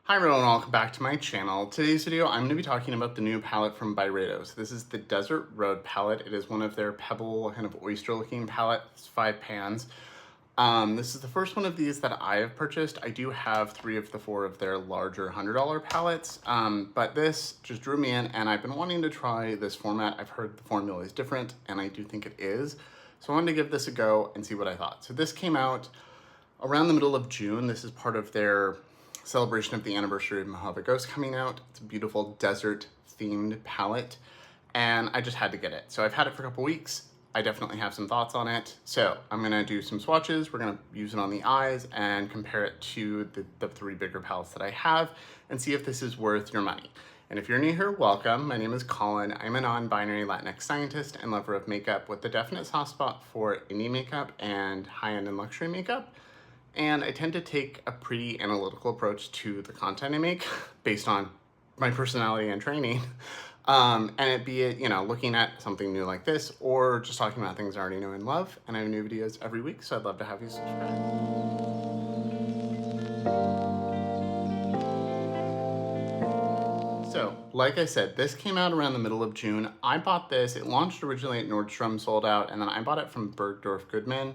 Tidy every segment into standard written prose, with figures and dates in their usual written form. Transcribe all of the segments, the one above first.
Hi everyone, welcome back to my channel. Today's video, I'm going to be talking about the new palette from Byredo. So this is the Desert Road Palette. It is one of their pebble, kind of oyster looking palettes, 5 pans. This is the first one of these that I have purchased. I do have 3 of the 4 of their larger $100 palettes, but this just drew me in and I've been wanting to try this format. I've heard the formula is different and I do think it is. So I wanted to give this a go and see what I thought. So this came out around the middle of June. This is part of their celebration of the anniversary of Mojave Ghost coming out. It's a beautiful desert themed palette and I just had to get it. So I've had it for a couple weeks. I definitely have some thoughts on it. So I'm gonna do some swatches. We're gonna use it on the eyes and compare it to the 3 bigger palettes that I have and see if this is worth your money. And if you're new here, welcome. My name is Colin. I'm a non-binary Latinx scientist and lover of makeup with a definite soft spot for indie makeup and high-end and luxury makeup. And I tend to take a pretty analytical approach to the content I make based on my personality and training. And it be it, you know, looking at something new like this or just talking about things I already know and love. And I have new videos every week, so I'd love to have you subscribe. So, like I said, this came out around the middle of June. I bought this, it launched originally at Nordstrom, sold out, and then I bought it from Bergdorf Goodman.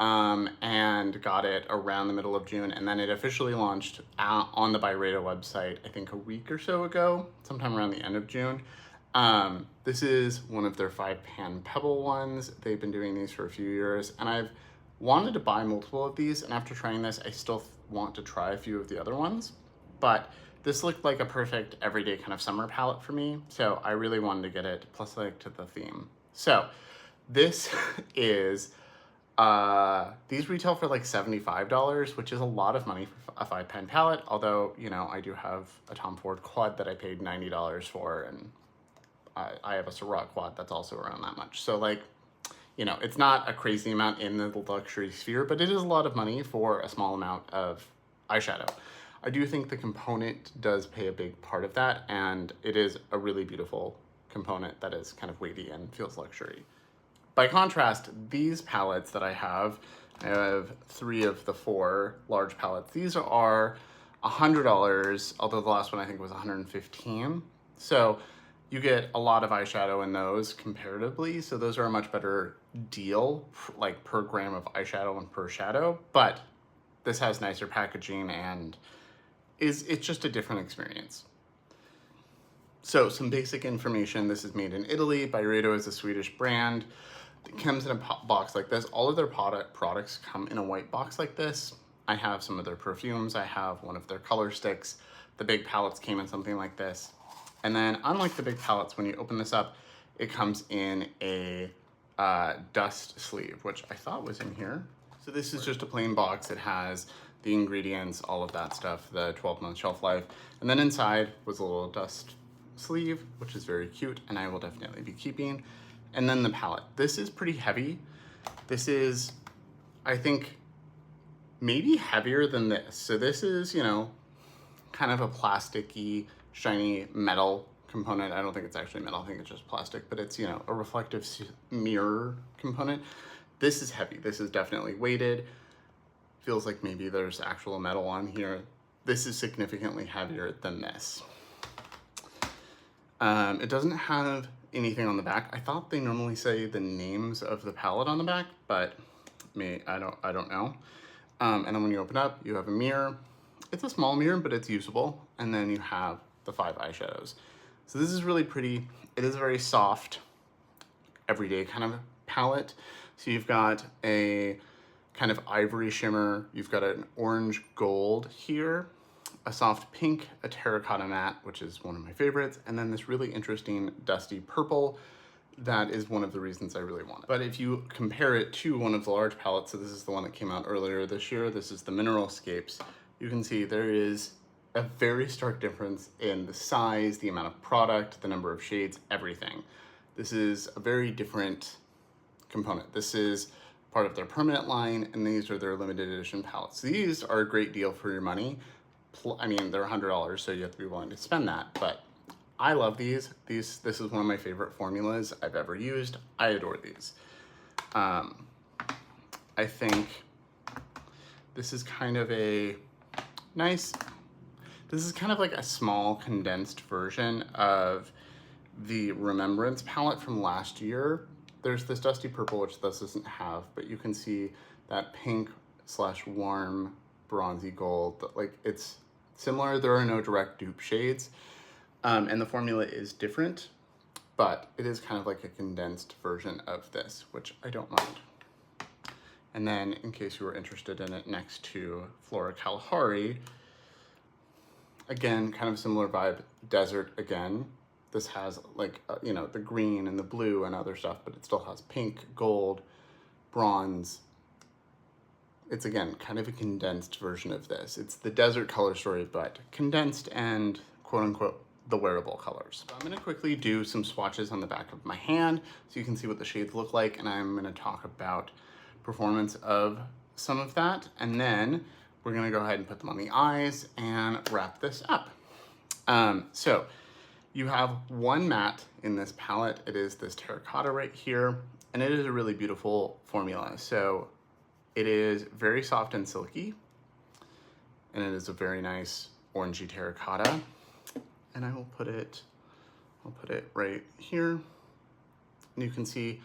And got it around the middle of June, and then it officially launched on the Byredo website, I think a week or so ago, sometime around the end of June. This is one of their 5-pan pebble ones. They've been doing these for a few years, and I've wanted to buy multiple of these, and after trying this, I still want to try a few of the other ones, but this looked like a perfect everyday kind of summer palette for me, so I really wanted to get it, plus I liked the theme. So this is these retail for like $75, which is a lot of money for a 5-pan palette. Although, you know, I do have a Tom Ford quad that I paid $90 for, and I have a Surratt quad that's also around that much. So like, you know, it's not a crazy amount in the luxury sphere, but it is a lot of money for a small amount of eyeshadow. I do think the component does play a big part of that, and it is a really beautiful component that is kind of weighty and feels luxury. By contrast, these palettes that I have 3 of the 4 large palettes. These are $100, although the last one I think was $115. So you get a lot of eyeshadow in those comparatively. So those are a much better deal, like per gram of eyeshadow and per shadow. But this has nicer packaging and it's just a different experience. So some basic information. This is made in Italy. Byredo is a Swedish brand. It comes in a box like this. All of their products come in a white box like this. I have some of their perfumes. I have one of their color sticks. The big palettes came in something like this. And then unlike the big palettes, when you open this up, it comes in a dust sleeve, which I thought was in here. So this is just a plain box. It has the ingredients, all of that stuff, the 12-month shelf life. And then inside was a little dust sleeve, which is very cute, and I will definitely be keeping. And then the palette. This is pretty heavy. This is, I think, maybe heavier than this. So this is, you know, kind of a plasticky, shiny metal component. I don't think it's actually metal, I think it's just plastic, but it's, you know, a reflective mirror component. This is heavy. This is definitely weighted. Feels like maybe there's actual metal on here. This is significantly heavier than this. It doesn't have anything on the back. I thought they normally say the names of the palette on the back, but I don't know. And then when you open up, you have a mirror. It's a small mirror, but it's usable. And then you have the 5 eyeshadows. So this is really pretty. It is a very soft, everyday kind of palette. So you've got a kind of ivory shimmer. You've got an orange gold here, a soft pink, a terracotta matte, which is one of my favorites, and then this really interesting dusty purple. That is one of the reasons I really want it. But if you compare it to one of the large palettes, so this is the one that came out earlier this year, this is the Mineralscapes, you can see there is a very stark difference in the size, the amount of product, the number of shades, everything. This is a very different component. This is part of their permanent line, and these are their limited edition palettes. These are a great deal for your money. I mean, they're $100, so you have to be willing to spend that, but I love these. This is one of my favorite formulas I've ever used. I adore these. I think this is kind of a nice, This is kind of like a small condensed version of the Remembrance palette from last year. There's this dusty purple, which this doesn't have, but you can see that pink / warm bronzy gold. Like, it's similar. There are no direct dupe shades, and the formula is different, but it is kind of like a condensed version of this, which I don't mind. And then, in case you were interested in it, next to Flora Kalahari, again, kind of similar vibe, desert again. This has like, you know, the green and the blue and other stuff, but it still has pink, gold, bronze. It's, again, kind of a condensed version of this. It's the desert color story, but condensed and quote unquote the wearable colors. So I'm gonna quickly do some swatches on the back of my hand so you can see what the shades look like, and I'm gonna talk about performance of some of that, and then we're gonna go ahead and put them on the eyes and wrap this up. So you have one matte in this palette. It is this terracotta right here, and it is a really beautiful formula. So it is very soft and silky, and it is a very nice orangey terracotta. And I will put it, I'll put it right here. And you can see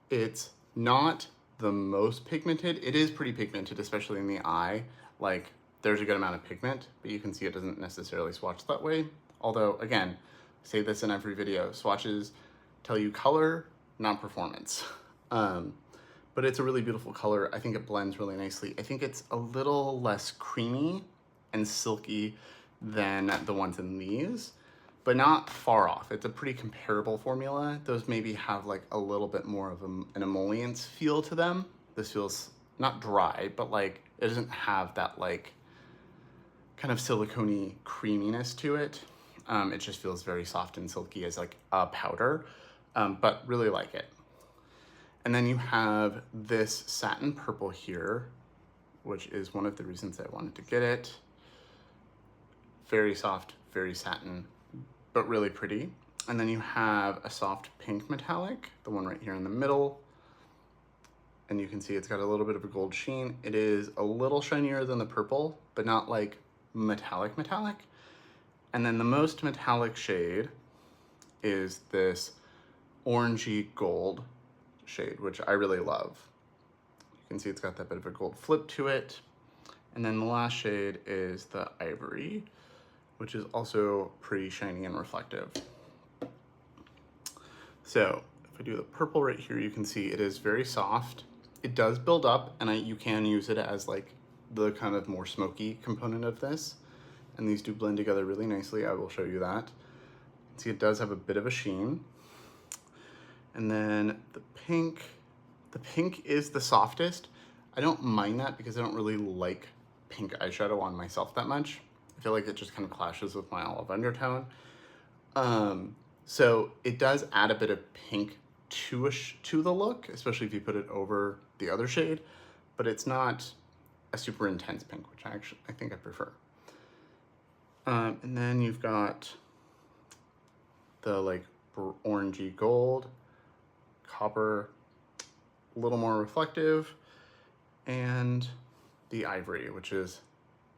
it's not the most pigmented. It is pretty pigmented, especially in the eye. Like, there's a good amount of pigment, but you can see it doesn't necessarily swatch that way. Although, again, I say this in every video, swatches tell you color, not performance. But it's a really beautiful color. I think it blends really nicely. I think it's a little less creamy and silky than the ones in these, but not far off. It's a pretty comparable formula. Those maybe have like a little bit more of an emollients feel to them. This feels not dry, but like it doesn't have that like kind of silicone-y creaminess to it. It just feels very soft and silky as like a powder, but really like it. And then you have this satin purple here, which is one of the reasons I wanted to get it. Very soft, very satin, but really pretty. And then you have a soft pink metallic, the one right here in the middle. And you can see it's got a little bit of a gold sheen. It is a little shinier than the purple, but not like metallic. And then the most metallic shade is this orangey gold shade, which I really love. You can see it's got that bit of a gold flip to it. And then the last shade is the ivory, which is also pretty shiny and reflective. So if I do the purple right here, you can see it is very soft. It does build up, and you can use it as like the kind of more smoky component of this. And these do blend together really nicely. I will show you that. See, it does have a bit of a sheen. And then the pink is the softest. I don't mind that because I don't really like pink eyeshadow on myself that much. I feel like it just kind of clashes with my olive undertone. So it does add a bit of pink to the look, especially if you put it over the other shade, but it's not a super intense pink, which I think I prefer. And then you've got the like orangey gold, copper, a little more reflective, and the ivory, which is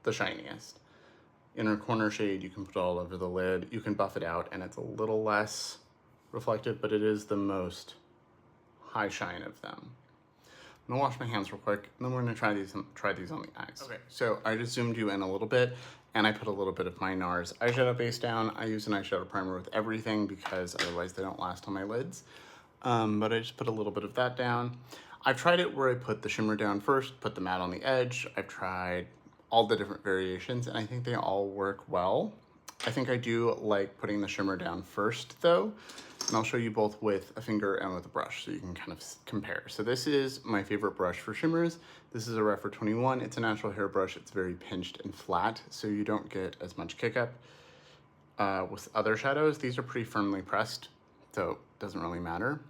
the shiniest. Inner corner shade, you can put all over the lid. You can buff it out and it's a little less reflective, but it is the most high shine of them. I'm gonna wash my hands real quick, and then we're gonna try these on the eyes. Okay, so I just zoomed you in a little bit, and I put a little bit of my NARS eyeshadow base down. I use an eyeshadow primer with everything because otherwise they don't last on my lids. But I just put a little bit of that down. I've tried it where I put the shimmer down first, put the matte on the edge. I've tried all the different variations, and I think they all work well. I think I do like putting the shimmer down first though, and I'll show you both with a finger and with a brush so you can kind of compare. So this is my favorite brush for shimmers. This is a Refer 21. It's a natural hair brush. It's very pinched and flat, so you don't get as much kick up. With other shadows, these are pretty firmly pressed, so it doesn't really matter.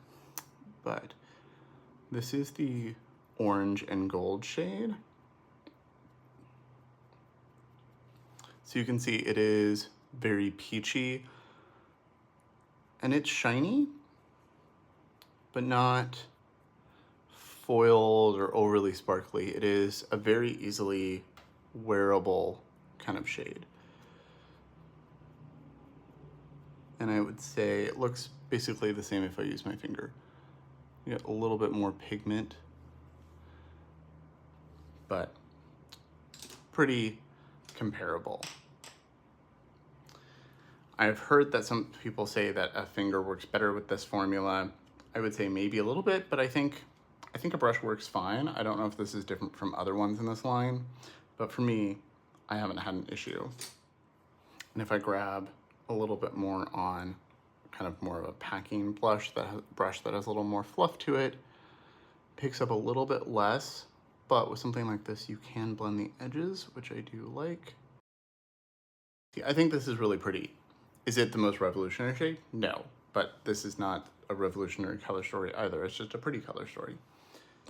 But this is the orange and gold shade. So you can see it is very peachy, and it's shiny, but not foiled or overly sparkly. It is a very easily wearable kind of shade. And I would say it looks basically the same if I use my finger. You get a little bit more pigment, but pretty comparable. I've heard that some people say that a finger works better with this formula. I would say maybe a little bit, but I think a brush works fine. I don't know if this is different from other ones in this line, but for me, I haven't had an issue. And if I grab a little bit more on kind of more of a packing brush that has a little more fluff to it, picks up a little bit less, but with something like this, you can blend the edges, which I do like. See, I think this is really pretty. Is it the most revolutionary shade? No, but this is not a revolutionary color story either. It's just a pretty color story.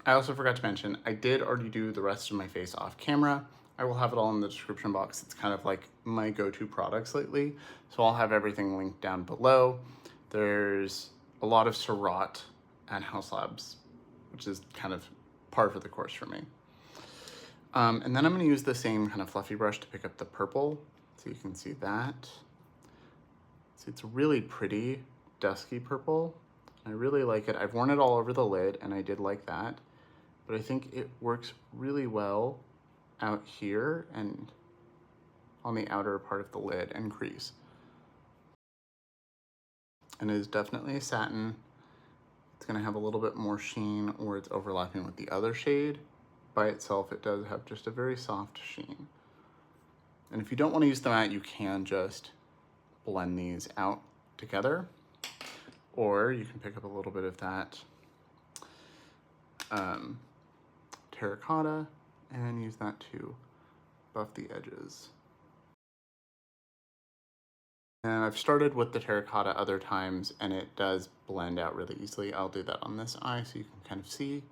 I also forgot to mention, I did already do the rest of my face off camera. I will have it all in the description box. It's kind of like my go-to products lately. So I'll have everything linked down below. There's a lot of Surratt and House Labs, which is kind of par for the course for me. And then I'm gonna use the same kind of fluffy brush to pick up the purple. So you can see that. So it's really pretty dusky purple. I really like it. I've worn it all over the lid and I did like that, but I think it works really well out here and on the outer part of the lid and crease. And it is definitely a satin. It's gonna have a little bit more sheen where it's overlapping with the other shade. By itself, it does have just a very soft sheen. And if you don't want to use the matte, you can just blend these out together, or you can pick up a little bit of that terracotta and use that to buff the edges. And I've started with the terracotta other times and it does blend out really easily. I'll do that on this eye so you can kind of see.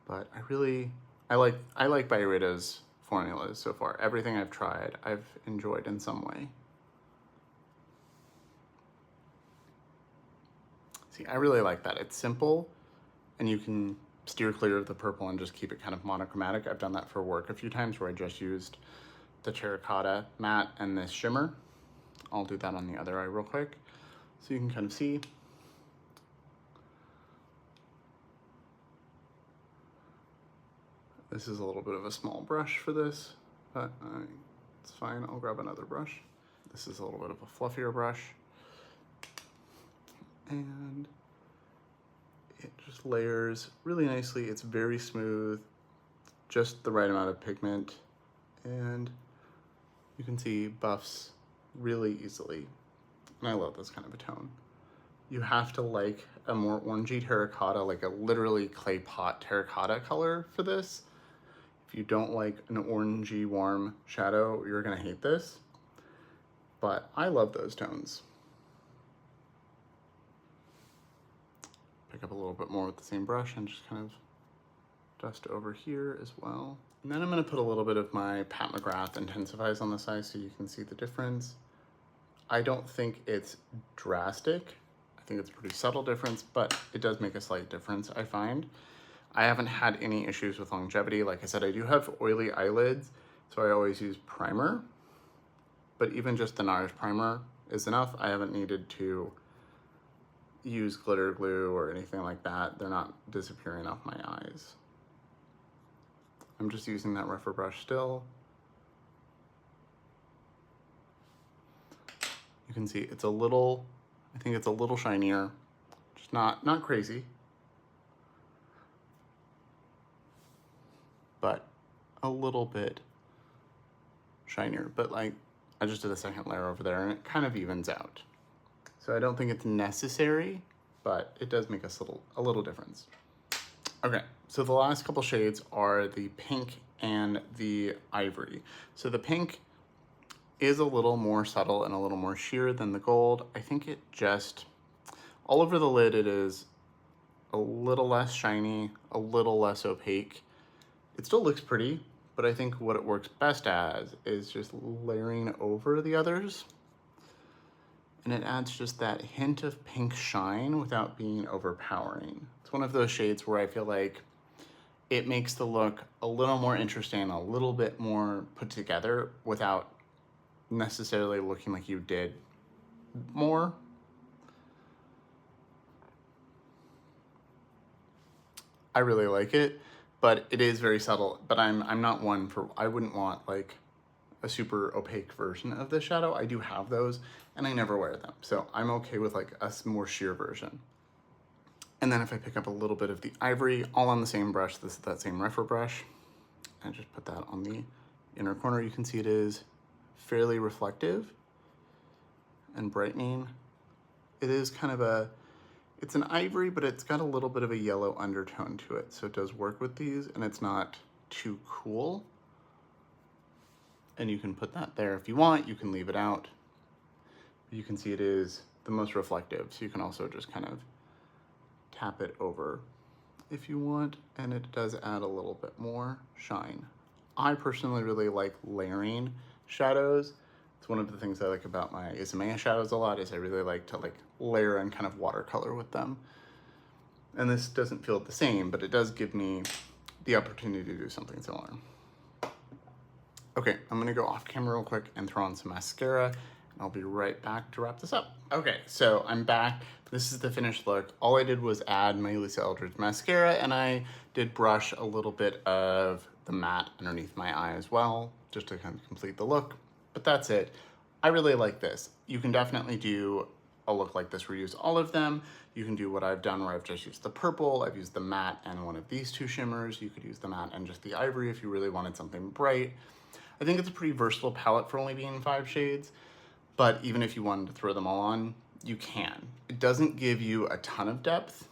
But I like Byredo's formulas so far. Everything I've tried, I've enjoyed in some way. See, I really like that. It's simple and you can steer clear of the purple and just keep it kind of monochromatic. I've done that for work a few times where I just used the terracotta matte and this shimmer. I'll do that on the other eye real quick so you can kind of see. This is a little bit of a small brush for this, but it's fine. I'll grab another brush. This is a little bit of a fluffier brush. And it just layers really nicely. It's very smooth, just the right amount of pigment. And you can see buffs really easily. And I love this kind of a tone. You have to like a more orangey terracotta, like a literally clay pot terracotta color for this. If you don't like an orangey warm shadow, you're gonna hate this. But I love those tones. Pick up a little bit more with the same brush and just kind of dust over here as well. And then I'm gonna put a little bit of my Pat McGrath Intensifies on this eye so you can see the difference. I don't think it's drastic. I think it's a pretty subtle difference, but it does make a slight difference, I find. I haven't had any issues with longevity. Like I said, I do have oily eyelids, so I always use primer, but even just the NARS primer is enough. I haven't needed to use glitter glue or anything like that. They're not disappearing off my eyes. I'm just using that rougher brush still. You can see it's a little, I think it's a little shinier, just not crazy, but a little bit shinier. But like, I just did a second layer over there and it kind of evens out. So I don't think it's necessary, but it does make us a little difference. Okay, so the last couple shades are the pink and the ivory. So the pink is a little more subtle and a little more sheer than the gold. I think it just, all over the lid, it is a little less shiny, a little less opaque. It still looks pretty, but I think what it works best as is just layering over the others. And it adds just that hint of pink shine without being overpowering. It's one of those shades where I feel like it makes the look a little more interesting, a little bit more put together without necessarily looking like you did more. I really like it, but it is very subtle. But I'm not one for, I wouldn't want like a super opaque version of this shadow. I do have those and I never wear them. So I'm okay with like a more sheer version. And then if I pick up a little bit of the ivory, all on the same brush, this is that same Refer brush, and just put that on the inner corner, you can see it is fairly reflective and brightening. It is kind of it's an ivory, but it's got a little bit of a yellow undertone to it. So it does work with these and it's not too cool. And you can put that there if you want, you can leave it out. You can see it is the most reflective. So you can also just kind of tap it over if you want, and it does add a little bit more shine. I personally really like layering shadows. It's one of the things I like about my Isomea shadows a lot, is I really like to like layer and kind of watercolor with them. And this doesn't feel the same, but it does give me the opportunity to do something similar. Okay, I'm gonna go off camera real quick and throw on some mascara, and I'll be right back to wrap this up. Okay, so I'm back. This is the finished look. All I did was add my Lisa Eldridge mascara, and I did brush a little bit of the matte underneath my eye as well, just to kind of complete the look. But that's it. I really like this. You can definitely do a look like this where you use all of them. You can do what I've done where I've just used the purple, I've used the matte and one of these two shimmers. You could use the matte and just the ivory if you really wanted something bright. I think it's a pretty versatile palette for only being 5 shades, but even if you wanted to throw them all on, you can. It doesn't give you a ton of depth,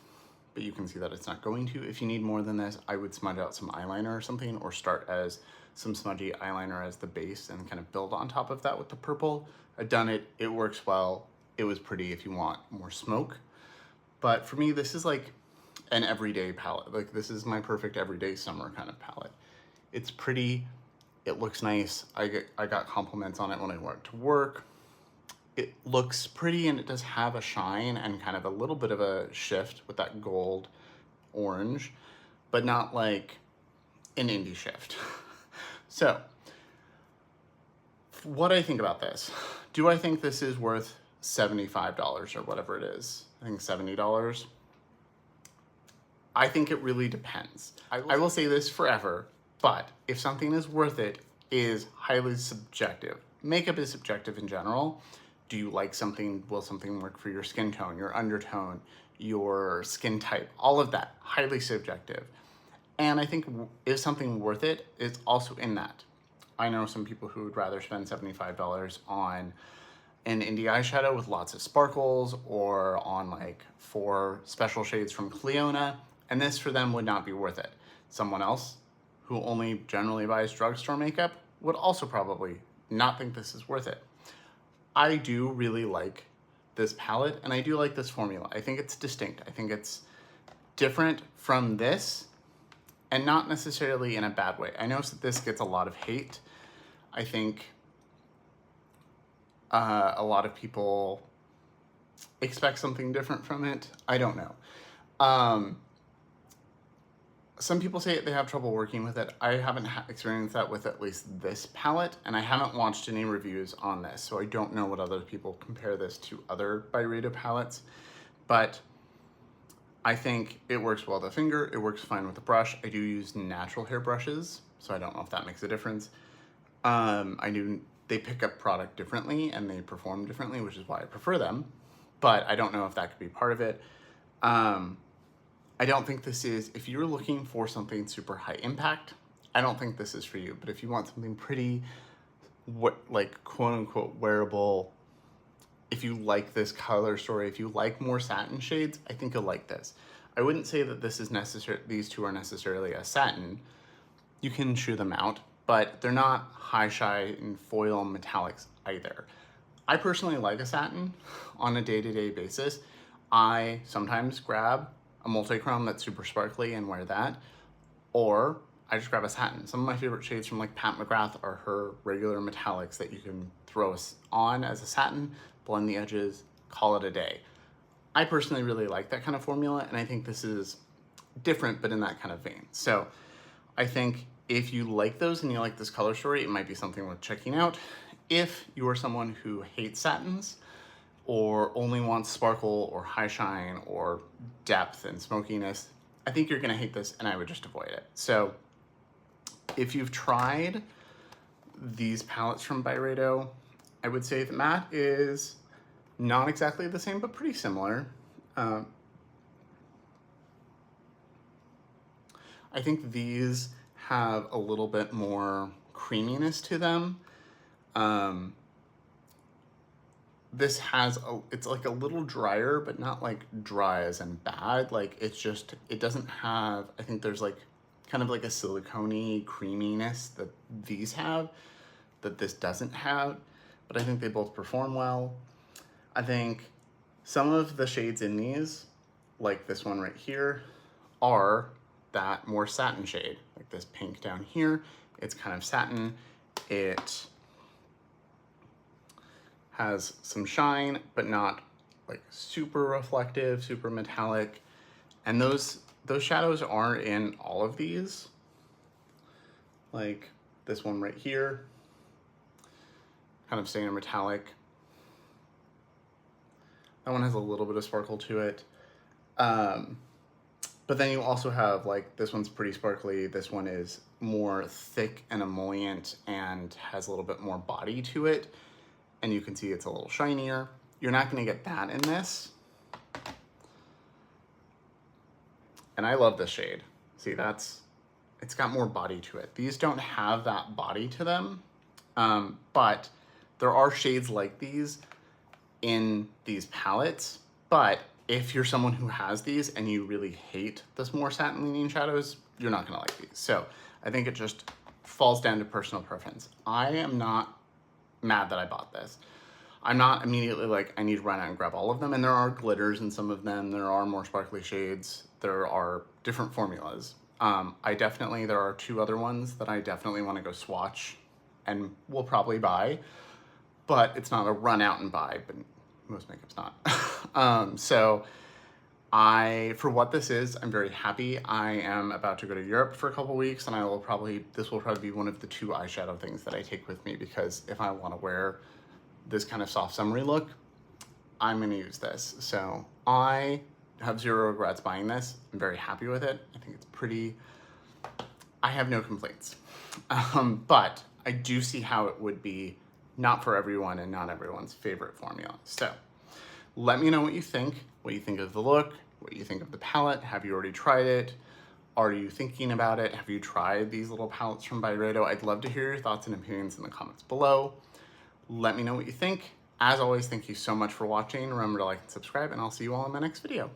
but you can see that it's not going to. If you need more than this, I would smudge out some eyeliner or something, or start as some smudgy eyeliner as the base and kind of build on top of that with the purple. I've done it, it works well. It was pretty if you want more smoke. But for me, this is like an everyday palette. Like this is my perfect everyday summer kind of palette. It's pretty, it looks nice. I got compliments on it when I went to work. It looks pretty and it does have a shine and kind of a little bit of a shift with that gold orange, but not like an indie shift. So, what I think about this, do I think this is worth $75 or whatever it is? I think $70. I think it really depends. I will say this forever, but if something is worth it is highly subjective. Makeup is subjective in general. Do you like something? Will something work for your skin tone, your undertone, your skin type? All of that, highly subjective. And I think is something worth it is also in that. I know some people who would rather spend $75 on an indie eyeshadow with lots of sparkles, or on like 4 special shades from Cleona, and this for them would not be worth it. Someone else who only generally buys drugstore makeup would also probably not think this is worth it. I do really like this palette, and I do like this formula. I think it's distinct. I think it's different from this, and not necessarily in a bad way. I know that this gets a lot of hate. I think a lot of people expect something different from it. I don't know. Some people say they have trouble working with it. I haven't experienced that with at least this palette, and I haven't watched any reviews on this, so I don't know what other people compare this to other Byredo palettes, but I think it works well with the finger. It works fine with the brush. I do use natural hair brushes, so I don't know if that makes a difference. They pick up product differently and they perform differently, which is why I prefer them, but I don't know if that could be part of it. I don't think this is, if you're looking for something super high impact, I don't think this is for you. But if you want something pretty, like quote unquote wearable, if you like this color story, if you like more satin shades, I think you'll like this. I wouldn't say that this is necessary, these two are necessarily a satin. You can chew them out, but they're not high shine foil metallics either. I personally like a satin on a day-to-day basis. I sometimes grab a multi-chrome that's super sparkly and wear that, or I just grab a satin. Some of my favorite shades from like Pat McGrath are her regular metallics that you can throw on as a satin, blend the edges, call it a day. I personally really like that kind of formula, and I think this is different, but in that kind of vein. So I think if you like those and you like this color story, it might be something worth checking out. If you are someone who hates satins or only wants sparkle or high shine or depth and smokiness, I think you're gonna hate this and I would just avoid it. So if you've tried these palettes from Byredo, I would say the matte is not exactly the same, but pretty similar. I think these have a little bit more creaminess to them. This has, it's like a little drier, but not like dry as in bad. Like it's just, it doesn't have, I think there's like kind of like a silicone-y creaminess that these have that this doesn't have, but I think they both perform well. I think some of the shades in these, like this one right here, are that more satin shade, like this pink down here. It's kind of satin. It has some shine, but not like super reflective, super metallic. And those shadows are in all of these. Like this one right here, kind of staying metallic. That one has a little bit of sparkle to it. But then you also have like, this one's pretty sparkly. This one is more thick and emollient and has a little bit more body to it. And you can see it's a little shinier. You're not gonna get that in this. And I love this shade. See, it's got more body to it. These don't have that body to them, but there are shades like these in these palettes. But if you're someone who has these and you really hate this more satin leaning shadows, you're not gonna like these. So I think it just falls down to personal preference. I am not mad that I bought this. I'm not immediately like, I need to run out and grab all of them. And there are glitters in some of them. There are more sparkly shades. There are different formulas. There are 2 other ones that I definitely want to go swatch and will probably buy, but it's not a run out and buy, but most makeup's not. So for what this is, I'm very happy. I am about to go to Europe for a couple weeks, and this will probably be one of the 2 eyeshadow things that I take with me, because if I want to wear this kind of soft summery look, I'm gonna use this. So I have 0 regrets buying this. I'm very happy with it. I think it's pretty, I have no complaints. But I do see how it would be not for everyone and not everyone's favorite formula. So let me know what you think of the look, what you think of the palette. Have you already tried it? Are you thinking about it? Have you tried these little palettes from Byredo? I'd love to hear your thoughts and opinions in the comments below. Let me know what you think. As always, thank you so much for watching. Remember to like and subscribe, and I'll see you all in my next video.